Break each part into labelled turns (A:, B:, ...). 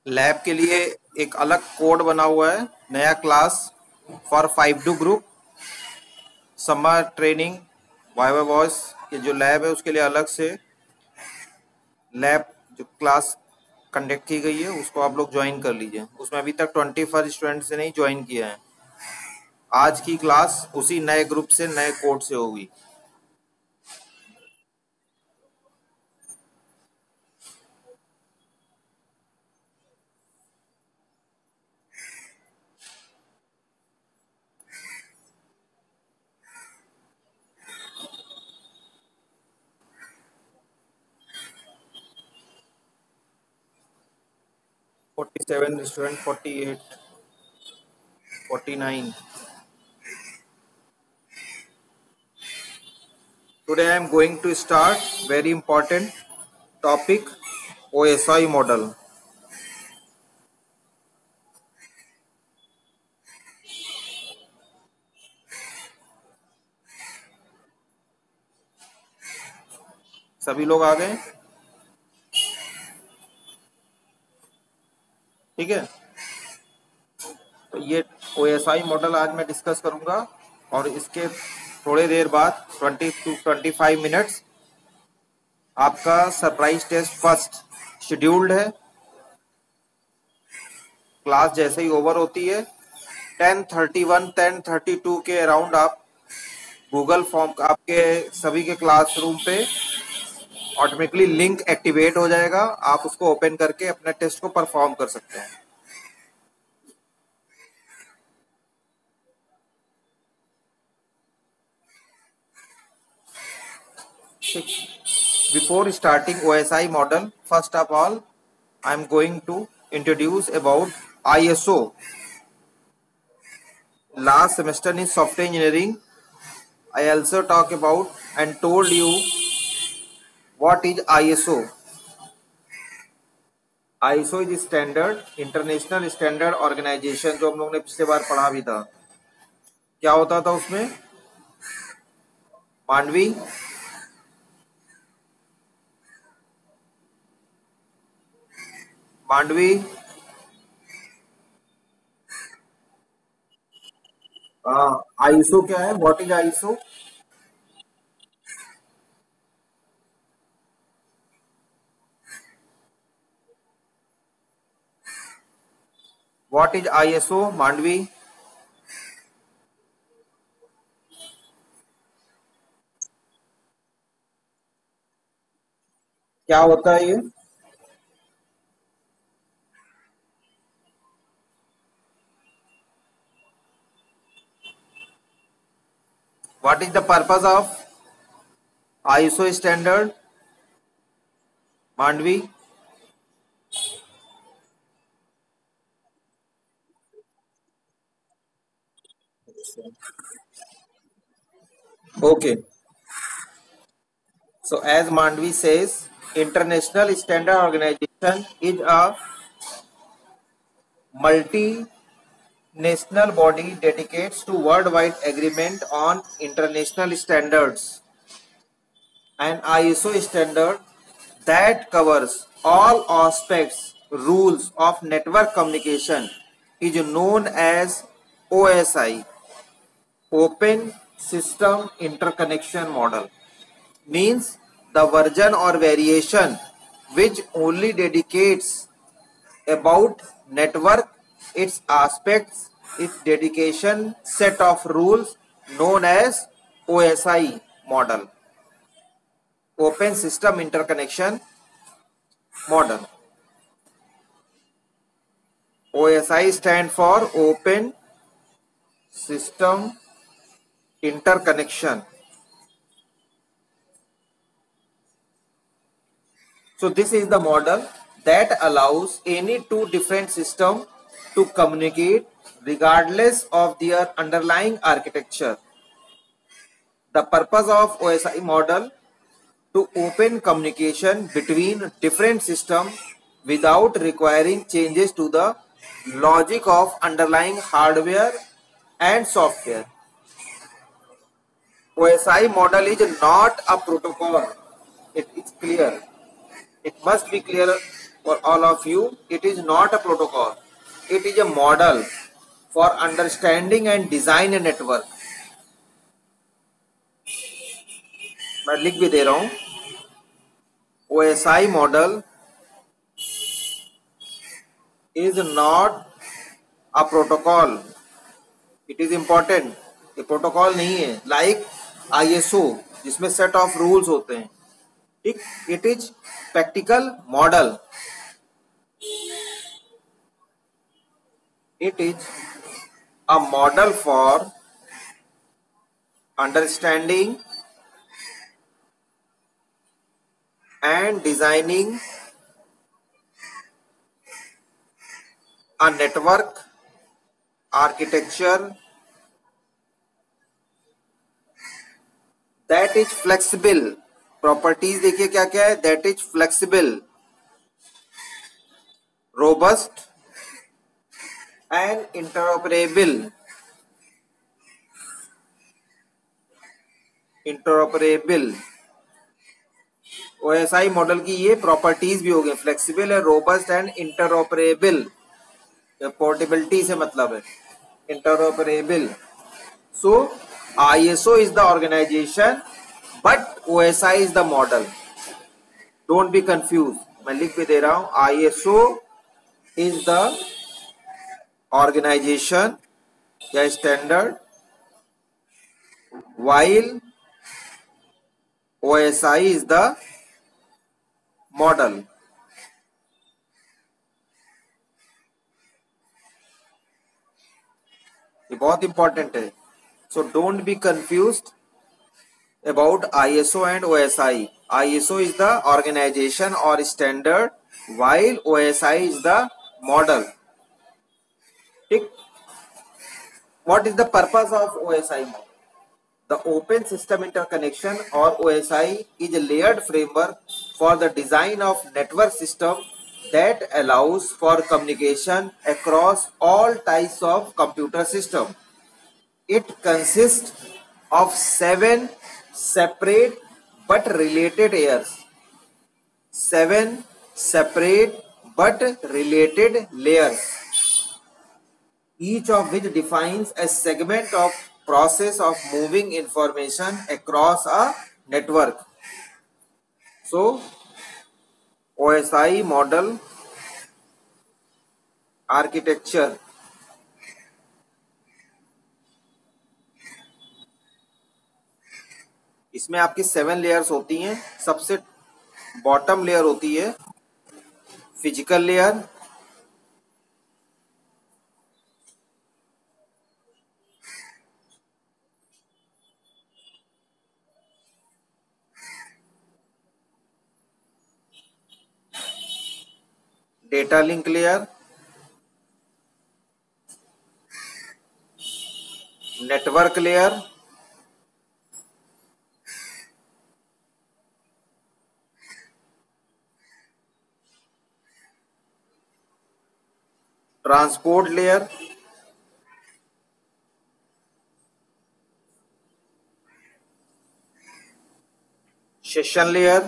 A: Lab के लिए एक अलग कोड बना हुआ है, नया class for 5 group summer training viva voice ये जो लैब है उसके लिए अलग से लैब जो क्लास कंडक्ट की गई है उसको आप लोग ज्वाइन कर लीजिए। उसमें अभी तक 21 स्टूडेंट्स ने नहीं ज्वाइन किया है। आज की क्लास उसी नए ग्रुप से नए कोड से होगी। Forty seven student 48 49 Today I am going to start very important topic OSI model। सभी लोग आ गए? ठीक है, तो ये OSI मॉडल आज मैं डिस्कस करूंगा और इसके थोड़ी देर बाद 20 to 25 मिनट्स आपका सरप्राइज टेस्ट फर्स्ट शेड्यूल्ड है। क्लास जैसे ही ओवर होती है 10:31 10:32 के अराउंड आप गूगल फॉर्म आपके सभी के क्लासरूम पे ऑटोमेटिकली लिंक एक्टिवेट हो जाएगा। आप उसको ओपन करके अपने टेस्ट को परफॉर्म कर सकते हैं। Before starting OSI model, first of all, I am going to introduce about ISO. Last semester in software engineering, I also talk about and told you what is ISO. ISO is standard, international standard organisation, जो हम लोग ने पिछले बार पढ़ा भी था। क्या होता था उसमें? मांडवी, मांडवी, आईएसओ क्या है? What is ISO? What is ISO Mandvi? क्या होता है ये? What is the purpose of ISO standard? Mandvi? Okay. So as Mandvi says, International Standard Organization is a multinational body dedicated to worldwide agreement on international standards. An ISO standard that covers all aspects, rules of network communication is known as OSI, Open System Interconnection Model. Means the version or variation which only dedicates about network, its aspects, its dedication set of rules known as OSI model, Open System Interconnection Model. OSI stand for Open System Interconnection. So this is the model that allows any two different systems to communicate regardless of their underlying architecture. The purpose of OSI model to open communication between different systems without requiring changes to the logic of underlying hardware and software. OSI model is not a protocol. It is clear. It must be clear. for all of you, it is not a protocol. It is a model for understanding and design a network. मैं लिख भी दे रहा हूं, OSI model is not a protocol. It is important. ये protocol नहीं है like ISO जिसमें सेट ऑफ रूल्स होते हैं. ठीक, it is practical model. It is a model for understanding and designing a network architecture that is flexible. Properties देखिए क्या क्या है. that is flexible, robust and interoperable. OSI model की ये प्रॉपर्टीज भी हो गई. फ्लेक्सिबल है, रोबस्ट एंड इंटरऑपरेबल. पोर्टेबिलिटी से मतलब है interoperable. So ISO is the organisation but OSI is the model. Don't be confuse. मैं लिख भी दे रहा हूं, ISO इज द ऑर्गेनाइजेशन या standard while OSI is the model. ये बहुत इंपॉर्टेंट है. So don't be confused about ISO and OSI. ISO is the organization or standard while OSI is the model. ठीक. What is the purpose of OSI model? The Open System Interconnection or OSI is a layered framework for the design of network system that allows for communication across all types of computer system. It consists of 7 separate but related layers. 7 separate but related layers, each of which defines a segment of process of moving information across a network. So OSI model architecture. इसमें आपकी 7 layers होती हैं. सबसे bottom layer होती है physical layer, data link layer, network layer, transport layer, session layer,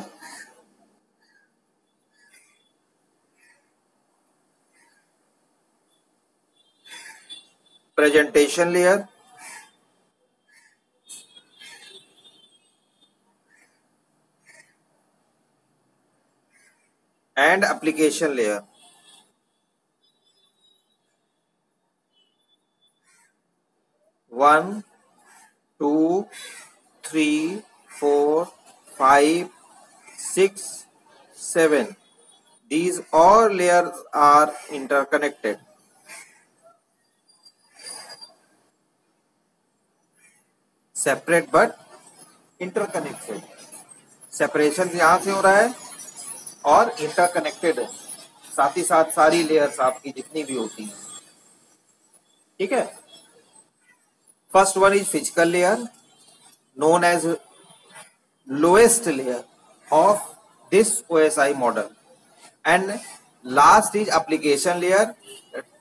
A: presentation layer, and application layer. 1, 2, 3, 4, 5, 6, 7. These all layers are interconnected. Separate but interconnected. Separation यहां से हो रहा है और इंटरकनेक्टेड है. साथ ही साथ सारी लेयर्स आपकी जितनी भी होती हैं. ठीक है. First one is physical layer, known as lowest layer of this OSI model, and last is application layer,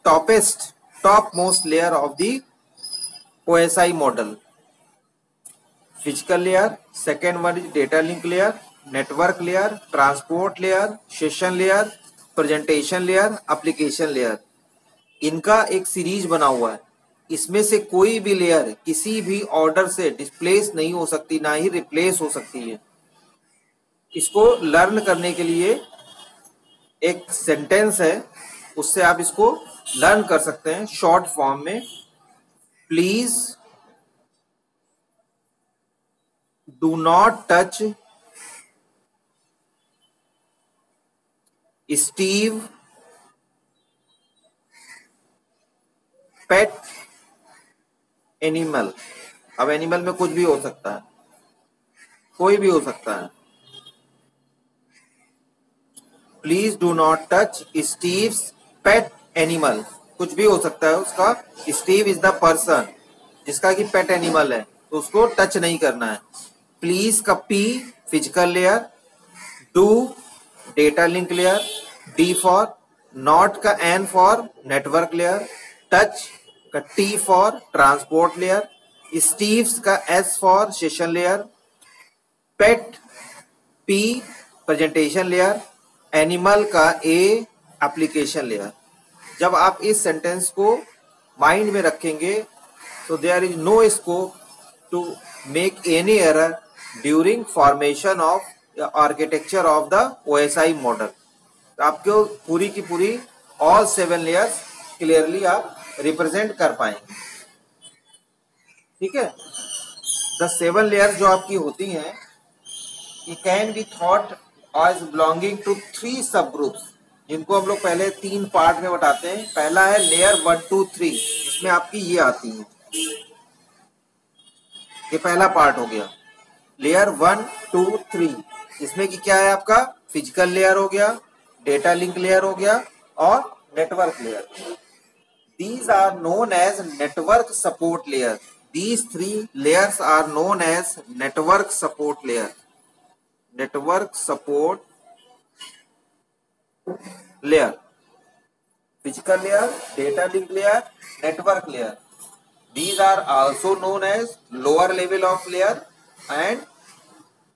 A: topmost layer of the OSI model. Physical layer, second one is data link layer, network layer, transport layer, session layer, presentation layer, application layer, इनका एक series बना हुआ है। इसमें से कोई भी layer किसी भी ऑर्डर से डिस्प्लेस नहीं हो सकती, ना ही रिप्लेस हो सकती है। इसको लर्न करने के लिए एक सेंटेंस है, उससे आप इसको लर्न कर सकते हैं शॉर्ट फॉर्म में। Please do not touch Steve pet animal. अब एनिमल में कुछ भी हो सकता है, कोई भी हो सकता है। Please do not touch Steve's pet animal, कुछ भी हो सकता है उसका। स्टीव इज द पर्सन जिसका कि पेट एनिमल है, तो उसको टच नहीं करना है। प्लीज का P physical layer, do data link layer, D for not का N for network layer, touch का T for transport layer, Steve's का S for session layer, pet P presentation layer, animal का A application layer. जब आप इस sentence को mind में रखेंगे तो there is no scope to make any error during formation of architecture of the OSI model. तो आपको पूरी की पूरी ऑल 7 लेयर्स क्लियरली आप रिप्रेजेंट कर पाएंगे। ठीक है, द 7 लेयर्स जो आपकी होती हैं, ये can be thought as belonging to 3 सब ग्रुप्स, जिनको हम लोग पहले 3 पार्ट में बताते हैं। पहला है लेयर 1 2 3, इसमें आपकी ये आती है, ये पहला पार्ट हो गया लेयर 1 2 3। इसमें की क्या है आपका फिजिकल लेयर हो गया, डेटा लिंक लेयर हो गया और network layer. These are known as network support layer. These 3 layers are known as network support layer. Network support layer, physical layer, data link layer, network layer. These are also known as lower level of layer and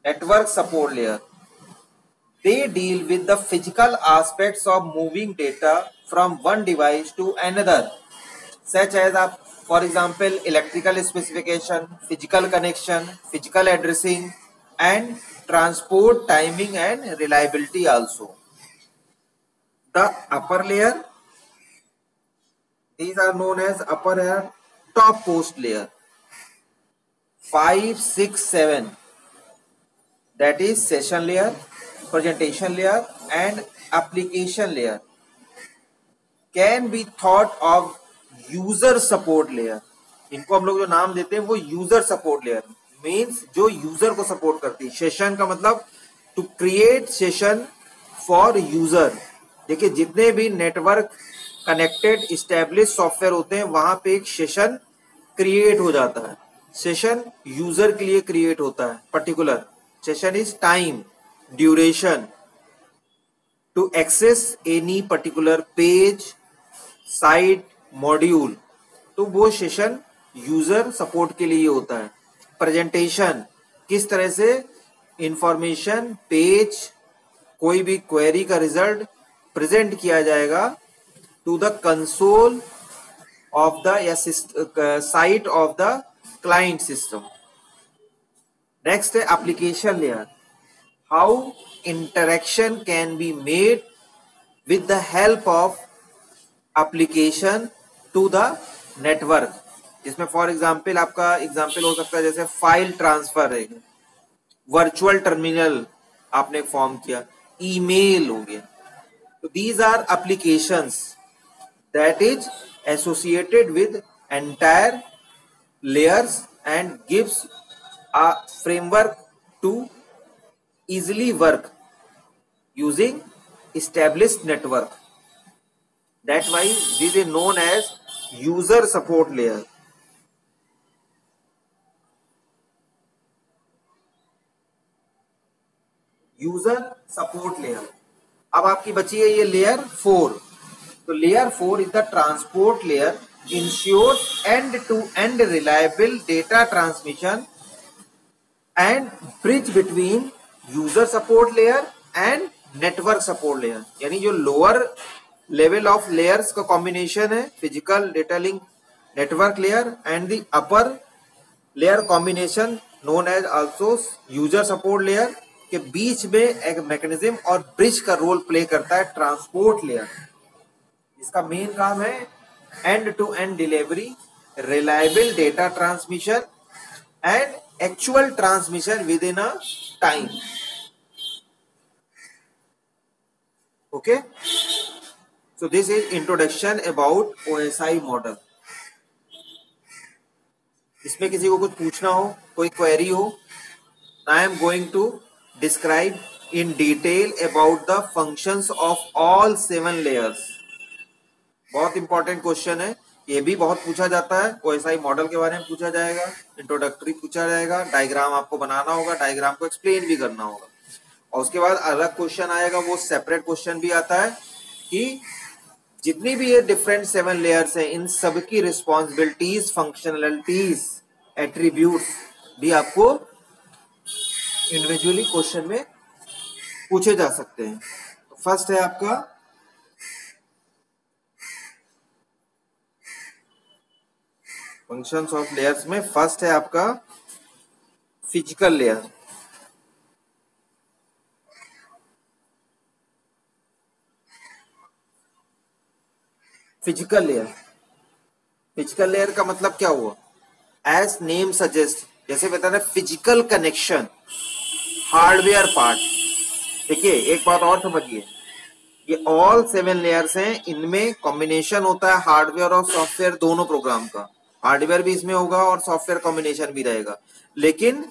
A: network support layer. They deal with the physical aspects of moving data from one device to another, such as for example electrical specification, physical connection, physical addressing and transport timing and reliability also. The upper layer, these are known as upper layer, top post layer 5 6 7, that is session layer, presentation layer and application layer, can be thought of user support layer. इनको हम लोग जो नाम देते हैं वो user support layer, means जो user को सपोर्ट करती है। सेशन का मतलब to create session for user. देखिए जितने भी नेटवर्क कनेक्टेड इस्टेब्लिश सॉफ्टवेयर होते हैं वहां पे एक सेशन क्रिएट हो जाता है। सेशन यूजर के लिए क्रिएट होता है। Particular session is time duration to access any particular page site module, तो वो सेशन यूजर सपोर्ट के लिए होता है। प्रेजेंटेशन, किस तरह से इंफॉर्मेशन पेज कोई भी क्वेरी का रिजल्ट प्रेजेंट किया जाएगा to the console of the site of the client system. Next है application layer, how interaction can be made with the help of application to the network, जिसमें for example आपका example हो सकता है जैसे file transfer है, virtual terminal आपने form किया, ईमेल हो गया। तो these are applications that is associated with entire layers and gives a framework to easily work using established network. That's why this is known as user support layer. User support layer. अब आपकी बची है ये layer 4। तो layer 4 is the transport layer, ensures end-to-end reliable data transmission and bridge between user support layer and network support layer, यानी जो lower level of layers का combination है, physical data link network layer and the upper layer combination known as also user support layer के बीच में एक mechanism और bridge का रोल प्ले करता है ट्रांसपोर्ट लेयर। इसका मेन काम है end to end delivery, reliable data transmission and actual transmission with in a time. Okay, so this is introduction about OSI model. इसमें किसी को कुछ पूछना हो, कोई क्वेरी हो, I am going to describe in detail about the functions of all 7 layers. बहुत important question है, ये भी बहुत पूछा जाता है। OSI मॉडल के बारे में पूछा जाएगा, इंट्रोडक्टरी पूछा जाएगा, डायग्राम आपको बनाना होगा, डायग्राम को एक्सप्लेन भी करना होगा, और उसके बाद अलग क्वेश्चन आएगा, वो सेपरेट क्वेश्चन भी आता है कि जितनी भी ये डिफरेंट 7 लेयर्स हैं, इन सबकी रिस्पॉन्सिबिलिटीज, फंक्शनलिटीज, एट्रीब्यूट्स भी आपको इंडिविजुअली क्वेश्चन में पूछे जा सकते हैं। फर्स्ट है आपका फंक्शंस ऑफ लेयर्स में, फर्स्ट है आपका physical layer. Physical layer, physical layer का मतलब क्या हुआ? एज नेम सजेस्ट, जैसे बता रहे फिजिकल कनेक्शन, हार्डवेयर पार्ट। देखिए एक बात और समझिए, ये ऑल 7 लेयर्स हैं, इनमें कॉम्बिनेशन होता है हार्डवेयर और सॉफ्टवेयर दोनों प्रोग्राम का। हार्डवेयर भी इसमें होगा और सॉफ्टवेयर कॉम्बिनेशन भी रहेगा, लेकिन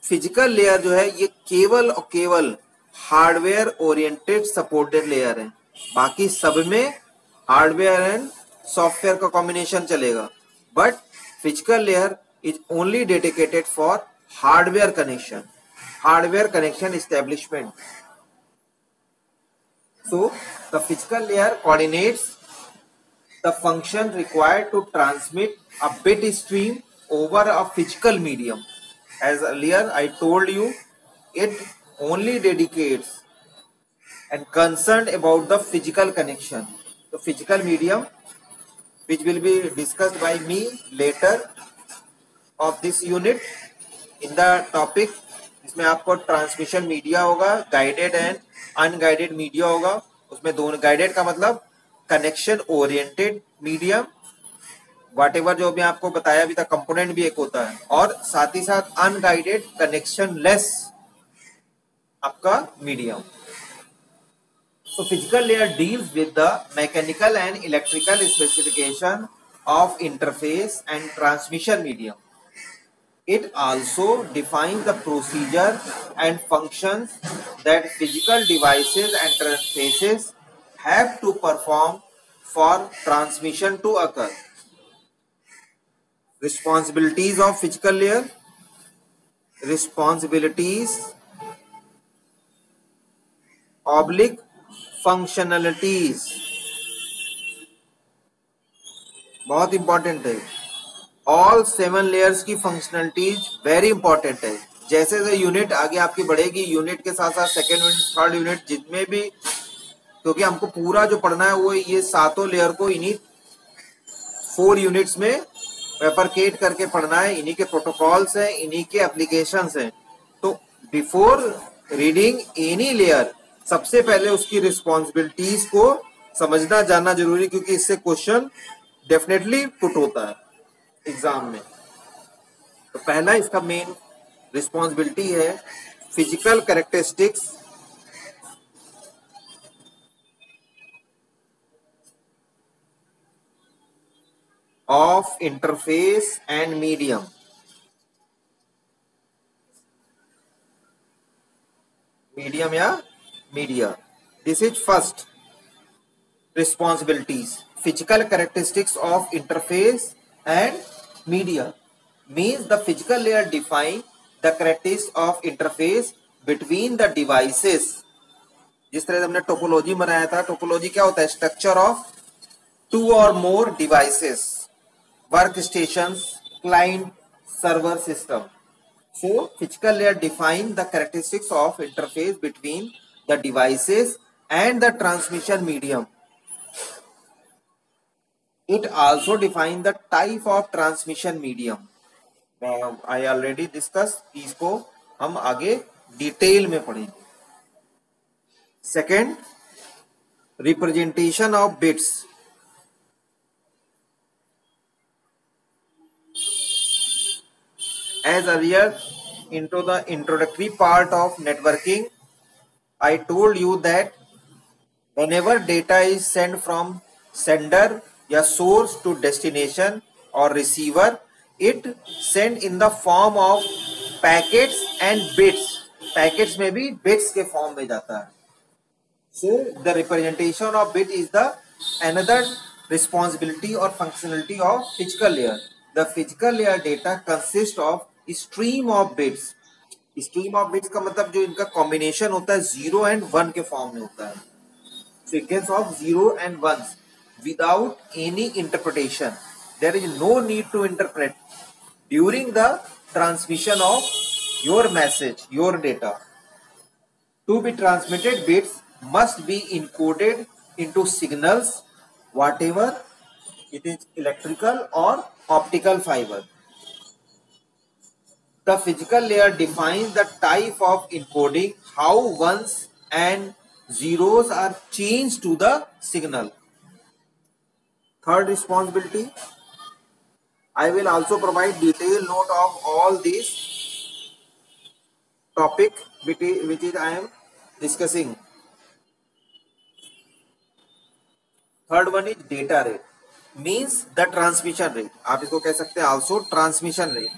A: फिजिकल लेयर जो है ये केवल और केवल हार्डवेयर ओरिएंटेड सपोर्टेड लेयर है। बाकी सब में हार्डवेयर एंड सॉफ्टवेयर का कॉम्बिनेशन चलेगा, but physical layer is only dedicated for hardware connection, hardware connection establishment. So the physical layer coordinates the function required to transmit a bit stream over a physical medium. As earlier I told you, it only dedicates and concerned about the physical connection, the physical medium, which will be discussed by me later of this unit in the topic। इसमें आपको transmission media होगा, guided and unguided media होगा। उसमें दोनों, guided का मतलब connection oriented medium, whatever जो भी आपको बताया भी था, कंपोनेंट भी एक होता है, और साथ ही साथ अनगाइडेड कनेक्शन लेस आपका medium. So physical layer deals with the mechanical and electrical specification of interface and transmission medium. It also defines the procedure and functions that physical devices and interfaces have to perform for transmission to occur. Responsibilities of physical layer. Responsibilities oblique functionalities, बहुत important है। All 7 layers की functionalities very important है। जैसे जैसे unit आगे आपकी बढ़ेगी, unit के साथ साथ सेकेंड यूनिट, थर्ड यूनिट, जितने भी, क्योंकि हमको पूरा जो पढ़ना है वो ये 7 लेयर को इन्हीं 4 यूनिट्स में रेफरकेट करके पढ़ना है। इन्हीं के प्रोटोकॉल्स हैं, इन्हीं के एप्लीकेशंस हैं। तो बिफोर रीडिंग एनी लेयर, सबसे पहले उसकी रिस्पॉन्सिबिलिटीज को समझना जानना जरूरी, क्योंकि इससे क्वेश्चन डेफिनेटली पुट होता है एग्जाम में। तो पहला इसका मेन रिस्पॉन्सिबिलिटी है physical characteristics of interface and medium. Medium या media, this is first responsibilities. Physical characteristics of interface and media means the physical layer define the characteristics of interface between the devices. जिस तरह से हमने topology बनाया था, topology क्या होता है? Structure of 2 or more devices, workstations, client, server system. So physical layer define the characteristics of interface between the devices and the transmission medium. It also defines the type of transmission medium. I already discussed, इसको हम आगे detail में पढ़ेंगे. Second, representation of bits. As earlier into the introductory part of networking, I told you that whenever data is sent from sender या source to destination or receiver, it sent in the form of packets and bits. Packets में भी bits के form में जाता है. So the representation of bit is the another responsibility or functionality of physical layer. The physical layer data consists of stream of bits. Stream of bits का मतलब जो इनका combination होता है 0 and 1 के form में होता है. Sequence of 0 and 1s without any interpretation. There is no need to interpret during the transmission of your message, your data. To be transmitted bits must be encoded into signals, whatever it is, electrical or optical fiber. The physical layer defines the type of encoding, how ones and zeros are changed to the signal. Third responsibility, I will also provide detailed note of all these topic which is I am discussing. Third one is data rate, means the transmission rate. आप इसको कह सकते हैं also transmission rate.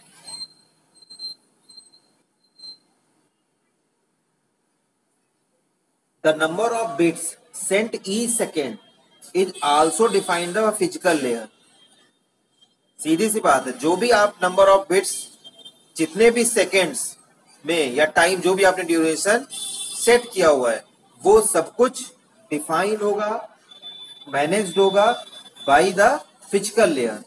A: The number of bits sent each second is also defined the physical layer. सीधी सी बात है, जो भी आप नंबर ऑफ बिट्स जितने भी सेकेंड्स में या टाइम जो भी आपने ड्यूरेशन सेट किया हुआ है वो सब कुछ डिफाइन होगा, मैनेज्ड होगा by the physical layer.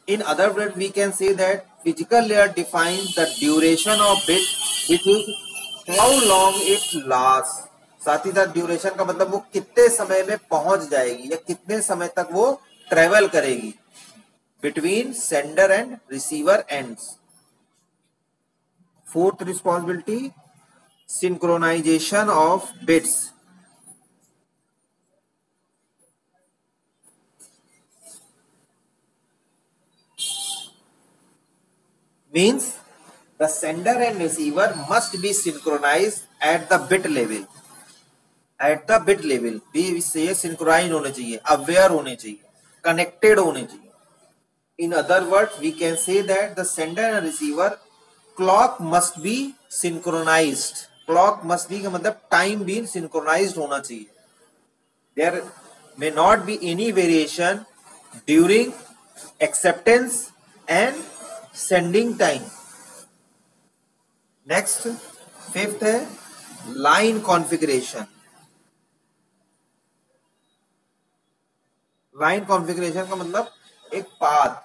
A: In other word we can say that physical layer defines the duration of bit which is how long it last. साथ ही साथ ड्यूरेशन का मतलब वो कितने समय में पहुंच जाएगी या कितने समय तक वो ट्रेवल करेगी between sender and receiver ends. Fourth responsibility, synchronization of bits. Means the sender and receiver must be synchronized at the bit level. At the bit level भी से synchronize होने चाहिए, aware होने चाहिए, connected होने चाहिए. In other words, we can say that the sender and receiver clock must be synchronized. Clock must be का मतलब time भी synchronized होना चाहिए. There may not be any variation during acceptance and sending time. Next, fifth है line configuration. Line configuration का मतलब एक path.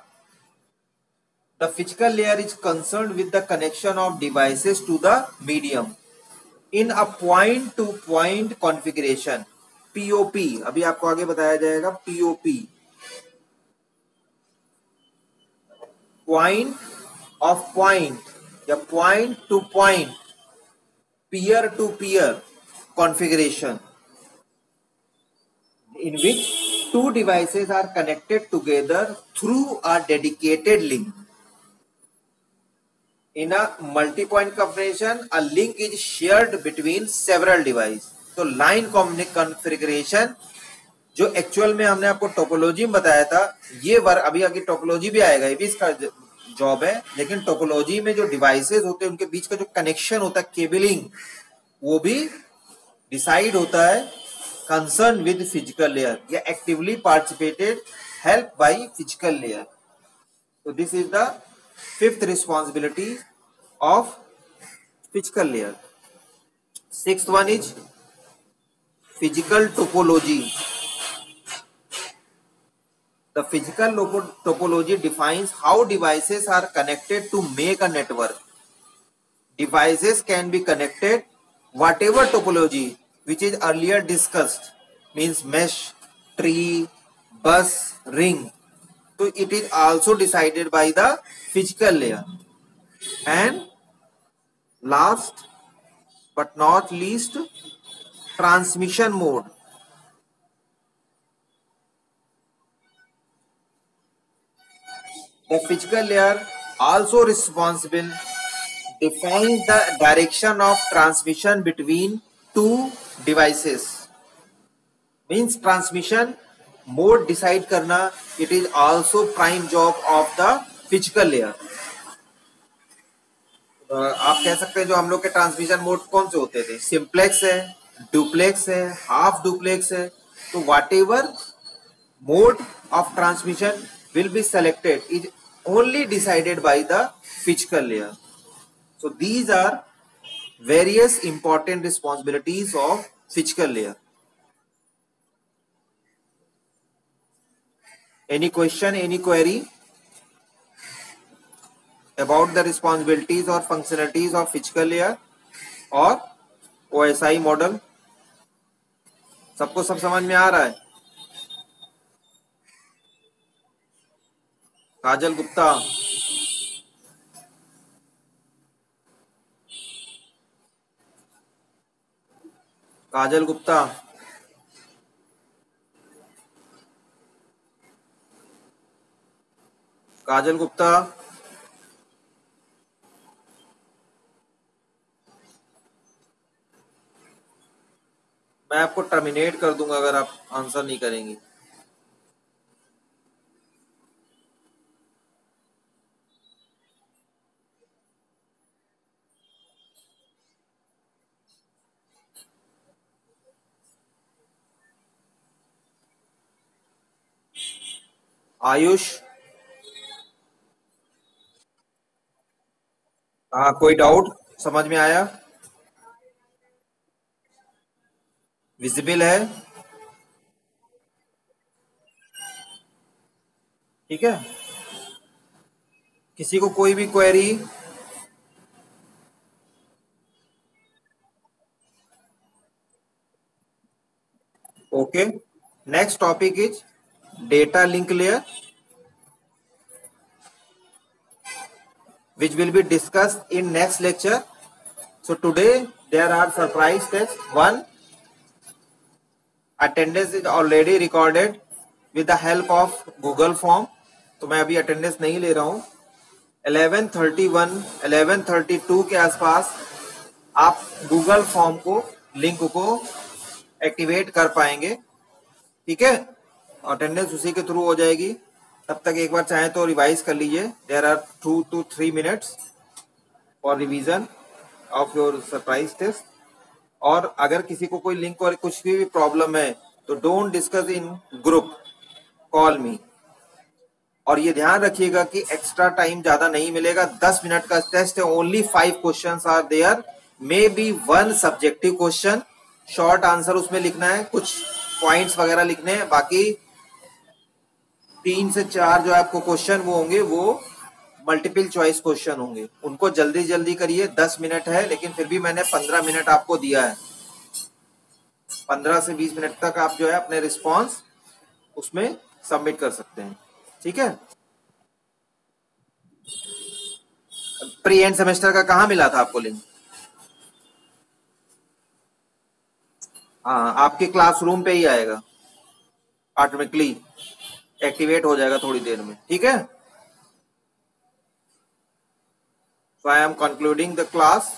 A: The physical layer is concerned with the connection of devices to the medium in a point-to-point configuration. POP अभी आपको आगे बताया जाएगा. POP point of point या point to point, peer to peer configuration in which two devices are connected together through a dedicated link. In a multi-point configuration, a link is shared between several devices. तो line configuration जो actual में हमने आपको topology में बताया था, ये work अभी आगे टोपोलॉजी भी आएगा, ये भी इसका जॉब है. लेकिन टोपोलॉजी में जो डिवाइसेस होते हैं उनके बीच का जो कनेक्शन होता है, केबलिंग, वो भी डिसाइड होता है कंसर्न विद फिजिकल लेयर या actively participated help by physical layer. तो this is the fifth responsibility of physical layer. Sixth one is physical topology. The physical topology defines how devices are connected to make a network. Devices can be connected whatever topology which is earlier discussed, means mesh, tree, bus, ring. So it is also decided by the physical layer. And last but not least, transmission mode. The physical layer also responsible defines the direction of transmission between two devices. Means transmission mode decide करना, it is also prime job of the physical layer. आप कह सकते हैं जो हम लोग के transmission mode कौन से होते थे, सिंप्लेक्स है, डुप्लेक्स है, हाफ डुप्लेक्स है. तो what ever mode of transmission will be selected is only decided by the physical layer. So these are various important responsibilities of physical layer. Any question, any query about the responsibilities or functionalities of physical layer or OSI model? सबको सब समझ में आ रहा है? काजल गुप्ता, काजल गुप्ता, काजल गुप्ता, मैं आपको terminate कर दूंगा अगर आप आंसर नहीं करेंगे. आयुष, हाँ, कोई डाउट? समझ में आया? विजिबल है? ठीक है. किसी को कोई भी query? Okay. Next topic is data link layer, which will be discussed in next lecture. So today there are surprise tests. One, attendance is already recorded with the help of Google Form. तो मैं अभी attendance नहीं ले रहा हूँ. 11:31 11:32 के आसपास आप गूगल फॉर्म को, लिंक को एक्टिवेट कर पाएंगे. ठीक है. अटेंडेंस उसी के थ्रू हो जाएगी. तब तक एक बार चाहे तो रिवाइज कर लीजिए. There are 2 to 3 minutes for revision of your surprise test. और अगर किसी को कोई लिंक और कुछ भी प्रॉब्लम है तो don't discuss in group, call मी. और ये ध्यान रखिएगा कि एक्स्ट्रा टाइम ज्यादा नहीं मिलेगा. 10 मिनट का टेस्ट है. Only 5 questions are there. May be 1 subjective question. Short answer उसमें लिखना है, कुछ पॉइंट्स वगैरह लिखने हैं. बाकी 3 से 4 जो आपको क्वेश्चन वो होंगे वो मल्टीपल चॉइस क्वेश्चन होंगे. उनको जल्दी जल्दी करिए. 10 मिनट है लेकिन फिर भी मैंने 15 मिनट आपको दिया है. 15 से 20 मिनट तक आप जो है अपने रिस्पॉन्स उसमें सबमिट कर सकते हैं. ठीक है. प्री एंड सेमेस्टर का कहाँ मिला था आपको लिंक? हाँ, आपके क्लासरूम पे ही आएगा. ऑटोमेटिकली एक्टिवेट हो जाएगा थोड़ी देर में. ठीक है. So I am concluding the class.